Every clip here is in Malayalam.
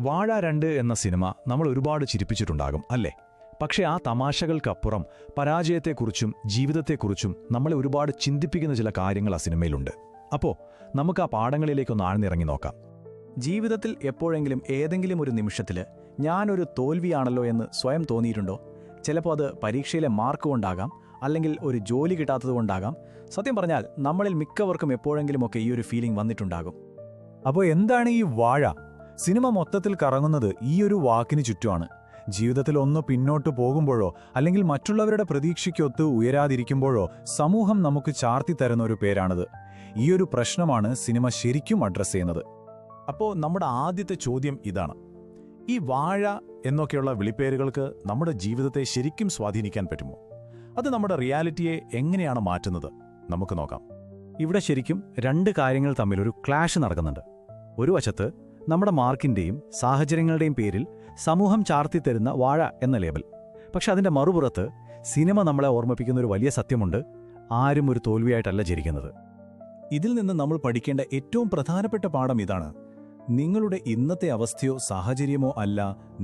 വാഴ 2 എന്ന സിനിമ നമ്മൾ ഒരുപാട് ചിരിപ്പിച്ചിട്ടുണ്ടാകും അല്ലേ? പക്ഷേ ആ തമാശകൾക്കപ്പുറം പരാജയത്തെക്കുറിച്ചും ജീവിതത്തെക്കുറിച്ചും നമ്മളെ ഒരുപാട് ചിന്തിപ്പിക്കുന്ന ചില കാര്യങ്ങൾ ആ സിനിമയിലുണ്ട്. അപ്പോൾ നമുക്ക് ആ പാഠങ്ങളിലേക്കൊന്ന് ആഴ്ന്നിറങ്ങി നോക്കാം. ജീവിതത്തിൽ എപ്പോഴെങ്കിലും ഏതെങ്കിലും ഒരു നിമിഷത്തിൽ ഞാനൊരു തോൽവിയാണല്ലോ എന്ന് സ്വയം തോന്നിയിട്ടുണ്ടോ? ചിലപ്പോൾ അത് പരീക്ഷയിലെ മാർക്ക് കൊണ്ടാകാം, അല്ലെങ്കിൽ ഒരു ജോലി കിട്ടാത്തതുകൊണ്ടാകാം. സത്യം പറഞ്ഞാൽ നമ്മളിൽ മിക്കവർക്കും എപ്പോഴെങ്കിലുമൊക്കെ ഈ ഒരു ഫീലിംഗ് വന്നിട്ടുണ്ടാകും. അപ്പോൾ എന്താണ് ഈ വാഴ? സിനിമ മൊത്തത്തിൽ കറങ്ങുന്നത് ഈ ഒരു വാക്കിന് ചുറ്റുമാണ്. ജീവിതത്തിൽ ഒന്ന് പിന്നോട്ട് പോകുമ്പോഴോ അല്ലെങ്കിൽ മറ്റുള്ളവരുടെ പ്രതീക്ഷയ്ക്കൊത്ത് ഉയരാതിരിക്കുമ്പോഴോ സമൂഹം നമുക്ക് ചാർത്തിത്തരുന്ന ഒരു പേരാണിത്. ഈ ഒരു പ്രശ്നമാണ് സിനിമ ശരിക്കും അഡ്രസ്സ് ചെയ്യുന്നത്. അപ്പോൾ നമ്മുടെ ആദ്യത്തെ ചോദ്യം ഇതാണ്: ഈ വാഴ എന്നൊക്കെയുള്ള വിളിപ്പേരുകൾക്ക് നമ്മുടെ ജീവിതത്തെ ശരിക്കും സ്വാധീനിക്കാൻ പറ്റുമോ? അത് നമ്മുടെ റിയാലിറ്റിയെ എങ്ങനെയാണ് മാറ്റുന്നത്? നമുക്ക് നോക്കാം. ഇവിടെ ശരിക്കും രണ്ട് കാര്യങ്ങൾ തമ്മിലൊരു ക്ലാഷ് നടക്കുന്നുണ്ട്. ഒരു വശത്ത് നമ്മുടെ മാർക്കിന്റെയും സാഹചര്യങ്ങളുടെയും പേരിൽ സമൂഹം ചാർത്തിത്തരുന്ന വാഴ എന്ന ലേബൽ. പക്ഷെ അതിന്റെ മറുപുറത്ത് സിനിമ നമ്മളെ ഓർമ്മിപ്പിക്കുന്ന ഒരു വലിയ സത്യമുണ്ട്: ആരും ഒരു തോൽവിയായിട്ടല്ല ജനിക്കുന്നത്. ഇതിൽ നിന്ന് നമ്മൾ പഠിക്കേണ്ട ഏറ്റവും പ്രധാനപ്പെട്ട പാഠം ഇതാണ്: നിങ്ങളുടെ ഇന്നത്തെ അവസ്ഥയോ സാഹചര്യമോ അല്ല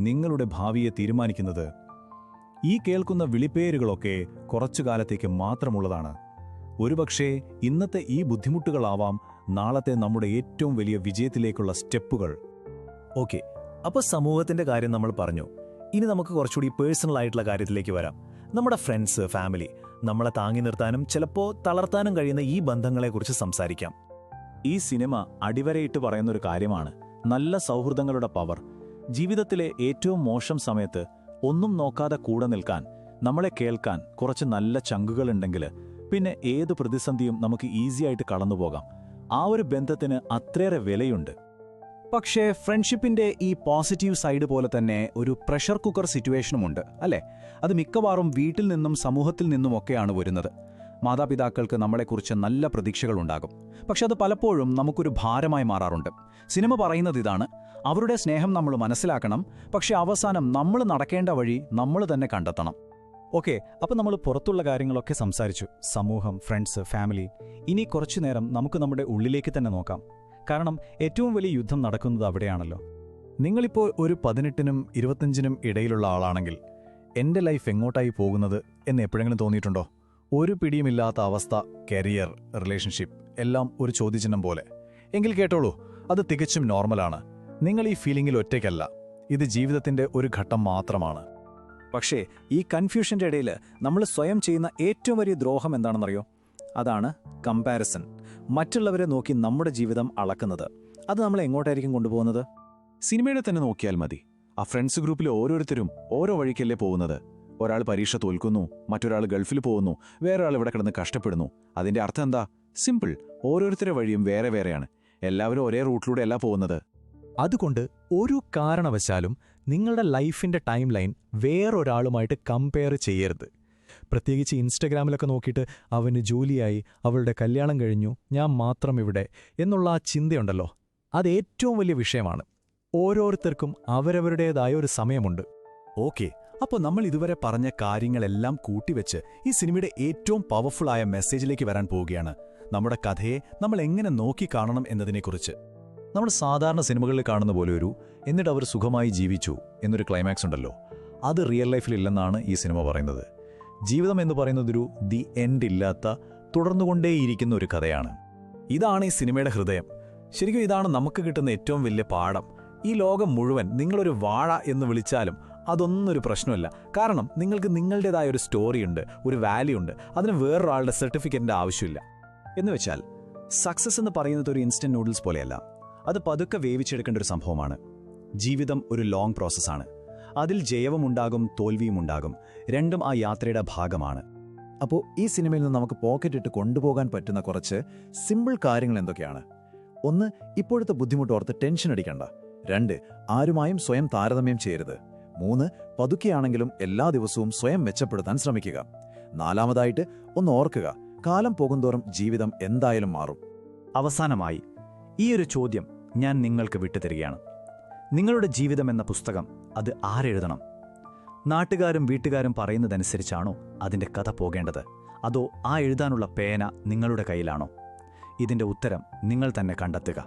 നിങ്ങളുടെ ഭാവിയെ തീരുമാനിക്കുന്നത്. ഈ കേൾക്കുന്ന വിളിപ്പേരുകളൊക്കെ കുറച്ചു കാലത്തേക്ക് മാത്രമുള്ളതാണ്. ഒരുപക്ഷേ ഇന്നത്തെ ഈ ബുദ്ധിമുട്ടുകളാവാം നാളത്തെ നമ്മുടെ ഏറ്റവും വലിയ വിജയത്തിലേക്കുള്ള സ്റ്റെപ്പുകൾ. ഓക്കെ, അപ്പോൾ സമൂഹത്തിന്റെ കാര്യം നമ്മൾ പറഞ്ഞു. ഇനി നമുക്ക് കുറച്ചുകൂടി പേഴ്സണൽ ആയിട്ടുള്ള കാര്യത്തിലേക്ക് വരാം. നമ്മുടെ ഫ്രണ്ട്സ്, ഫാമിലി, നമ്മളെ താങ്ങി നിർത്താനും ചിലപ്പോൾ തളർത്താനും കഴിയുന്ന ഈ ബന്ധങ്ങളെക്കുറിച്ച് സംസാരിക്കാം. ഈ സിനിമ അടിവരയിട്ട് പറയുന്നൊരു കാര്യമാണ് നല്ല സൗഹൃദങ്ങളുടെ പവർ. ജീവിതത്തിലെ ഏറ്റവും മോശം സമയത്ത് ഒന്നും നോക്കാതെ കൂടെ നിൽക്കാൻ, നമ്മളെ കേൾക്കാൻ കുറച്ച് നല്ല ചങ്കുകളുണ്ടെങ്കിൽ പിന്നെ ഏത് പ്രതിസന്ധിയും നമുക്ക് ഈസിയായിട്ട് കടന്നുപോകാം. ആ ഒരു ബന്ധത്തിന് അത്രയേറെ വിലയുണ്ട്. പക്ഷേ ഫ്രണ്ട്ഷിപ്പിന്റെ ഈ പോസിറ്റീവ് സൈഡ് പോലെ തന്നെ ഒരു പ്രഷർ കുക്കർ സിറ്റുവേഷനുമുണ്ട് അല്ലേ? അത് മിക്കവാറും വീട്ടിൽ നിന്നും സമൂഹത്തിൽ നിന്നുമൊക്കെയാണ് വരുന്നത്. മാതാപിതാക്കൾക്ക് നമ്മളെക്കുറിച്ച് നല്ല പ്രതീക്ഷകളുണ്ടാകും, പക്ഷെ അത് പലപ്പോഴും നമുക്കൊരു ഭാരമായി മാറാറുണ്ട്. സിനിമ പറയുന്നത് ഇതാണ്: അവരുടെ സ്നേഹം നമ്മൾ മനസ്സിലാക്കണം, പക്ഷെ അവസാനം നമ്മൾ നടക്കേണ്ട വഴി നമ്മൾ തന്നെ കണ്ടെത്തണം. ഓക്കെ, അപ്പോൾ നമ്മൾ പുറത്തുള്ള കാര്യങ്ങളൊക്കെ സംസാരിച്ചു: സമൂഹം, ഫ്രണ്ട്സ്, ഫാമിലി. ഇനി കുറച്ചു നേരം നമുക്ക് നമ്മുടെ ഉള്ളിലേക്ക് തന്നെ നോക്കാം. കാരണം ഏറ്റവും വലിയ യുദ്ധം നടക്കുന്നത് അവിടെയാണല്ലോ. നിങ്ങളിപ്പോൾ ഒരു 18നും 25നും ഇടയിലുള്ള ആളാണെങ്കിൽ എൻ്റെ ലൈഫ് എങ്ങോട്ടായി പോകുന്നത് എന്ന് എപ്പോഴെങ്കിലും തോന്നിയിട്ടുണ്ടോ? ഒരു പിടിയുമില്ലാത്ത അവസ്ഥ, കരിയർ, റിലേഷൻഷിപ്പ് എല്ലാം ഒരു ചോദ്യചിഹ്നം പോലെ. എങ്കിൽ കേട്ടോളൂ, അത് തികച്ചും നോർമലാണ്. നിങ്ങൾ ഈ ഫീലിംഗിൽ ഒറ്റയ്ക്കല്ല. ഇത് ജീവിതത്തിൻ്റെ ഒരു ഘട്ടം മാത്രമാണ്. പക്ഷേ ഈ കൺഫ്യൂഷന്റെ ഇടയിൽ നമ്മൾ സ്വയം ചെയ്യുന്ന ഏറ്റവും വലിയ ദ്രോഹം എന്താണെന്നറിയോ? അതാണ് കമ്പാരിസൺ. മറ്റുള്ളവരെ നോക്കി നമ്മുടെ ജീവിതം അളക്കുന്നത്. അത് നമ്മളെ എങ്ങോട്ടായിരിക്കും കൊണ്ടുപോകുന്നത്? സിനിമയുടെ തന്നെ നോക്കിയാൽ മതി. ആ ഫ്രണ്ട്സ് ഗ്രൂപ്പിലെ ഓരോരുത്തരും ഓരോ വഴിക്കല്ലേ പോകുന്നത്. ഒരാൾ പരീക്ഷ തോൽക്കുന്നു, മറ്റൊരാൾ ഗൾഫിൽ പോകുന്നു, വേറൊരാൾ ഇവിടെ കിടന്ന് കഷ്ടപ്പെടുന്നു. അതിന്റെ അർത്ഥം എന്താ? സിമ്പിൾ. ഓരോരുത്തരുടെ വഴിയും വേറെ വേറെയാണ്. എല്ലാവരും ഒരേ റൂട്ടിലൂടെയല്ല പോകുന്നത്. അതുകൊണ്ട് ഒരു കാരണവശാലും നിങ്ങളുടെ ലൈഫിന്റെ ടൈം ലൈൻ വേറൊരാളുമായിട്ട് കമ്പയർ ചെയ്യരുത്. പ്രത്യേകിച്ച് ഇൻസ്റ്റഗ്രാമിലൊക്കെ നോക്കിയിട്ട് അവന് ജോലിയായി, അവളുടെ കല്യാണം കഴിഞ്ഞു, ഞാൻ മാത്രം ഇവിടെ എന്നുള്ള ആ ചിന്തയുണ്ടല്ലോ, അത് ഏറ്റവും വലിയ വിഷയമാണ്. ഓരോരുത്തർക്കും അവരവരുടേതായ ഒരു സമയമുണ്ട്. ഓക്കെ, അപ്പോൾ നമ്മൾ ഇതുവരെ പറഞ്ഞ കാര്യങ്ങളെല്ലാം കൂട്ടിവെച്ച് ഈ സിനിമയുടെ ഏറ്റവും പവർഫുള്ളായ മെസ്സേജിലേക്ക് വരാൻ പോവുകയാണ്. നമ്മുടെ കഥയെ നമ്മൾ എങ്ങനെ നോക്കിക്കാണണം എന്നതിനെക്കുറിച്ച്. നമ്മൾ സാധാരണ സിനിമകളിൽ കാണുന്ന പോലെ എന്നിട്ട് അവർ സുഖമായി ജീവിച്ചു എന്നൊരു ക്ലൈമാക്സ് ഉണ്ടല്ലോ, അത് റിയൽ ലൈഫിലില്ലെന്നാണ് ഈ സിനിമ പറയുന്നത്. ജീവിതം എന്ന് പറയുന്നതൊരു ദി എൻഡ് ഇല്ലാത്ത, തുടർന്നുകൊണ്ടേയിരിക്കുന്ന ഒരു കഥയാണ്. ഇതാണ് ഈ സിനിമയുടെ ഹൃദയം. ശരിക്കും ഇതാണ് നമുക്ക് കിട്ടുന്ന ഏറ്റവും വലിയ പാഠം. ഈ ലോകം മുഴുവൻ നിങ്ങളൊരു വാഴ എന്ന് വിളിച്ചാലും അതൊന്നും ഒരു പ്രശ്നമല്ല. കാരണം നിങ്ങൾക്ക് നിങ്ങളുടേതായ ഒരു സ്റ്റോറിയുണ്ട്, ഒരു വാല്യൂ ഉണ്ട്. അതിന് വേറൊരാളുടെ സർട്ടിഫിക്കറ്റിന്റെ ആവശ്യമില്ല. എന്നുവെച്ചാൽ സക്സസ് എന്ന് പറയുന്നത് ഒരു ഇൻസ്റ്റന്റ് നൂഡിൽസ് പോലെയല്ല. അത് പതുക്കെ വേവിച്ചെടുക്കേണ്ട ഒരു സംഭവമാണ്. ജീവിതം ഒരു ലോങ് പ്രോസസ്സാണ്. അതിൽ ജയവുമുണ്ടാകും, തോൽവിയുമുണ്ടാകും. രണ്ടും ആ യാത്രയുടെ ഭാഗമാണ്. അപ്പോൾ ഈ സിനിമയിൽ നിന്ന് നമുക്ക് പോക്കറ്റിട്ട് കൊണ്ടുപോകാൻ പറ്റുന്ന കുറച്ച് സിമ്പിൾ കാര്യങ്ങൾ എന്തൊക്കെയാണ്? 1. ഇപ്പോഴത്തെ ബുദ്ധിമുട്ടോർത്ത് ടെൻഷൻ അടിക്കണ്ട. 2. ആരുമായും സ്വയം താരതമ്യം ചെയ്യരുത്. 3. പതുക്കെയാണെങ്കിലും എല്ലാ ദിവസവും സ്വയം മെച്ചപ്പെടുത്താൻ ശ്രമിക്കുക. 4. ഒന്ന് ഓർക്കുക, കാലം പോകുന്തോറും ജീവിതം എന്തായാലും മാറും. അവസാനമായി ഈ ഒരു ചോദ്യം ഞാൻ നിങ്ങൾക്ക് വിട്ടുതരികയാണ്. നിങ്ങളുടെ ജീവിതം എന്ന പുസ്തകം അത് ആരെഴുതണം? നാട്ടുകാരും വീട്ടുകാരും പറയുന്നതനുസരിച്ചാണോ അതിൻ്റെ കഥ പോകേണ്ടത്? അതോ ആ എഴുതാനുള്ള പേന നിങ്ങളുടെ കയ്യിലാണോ? ഇതിൻ്റെ ഉത്തരം നിങ്ങൾ തന്നെ കണ്ടെത്തുക.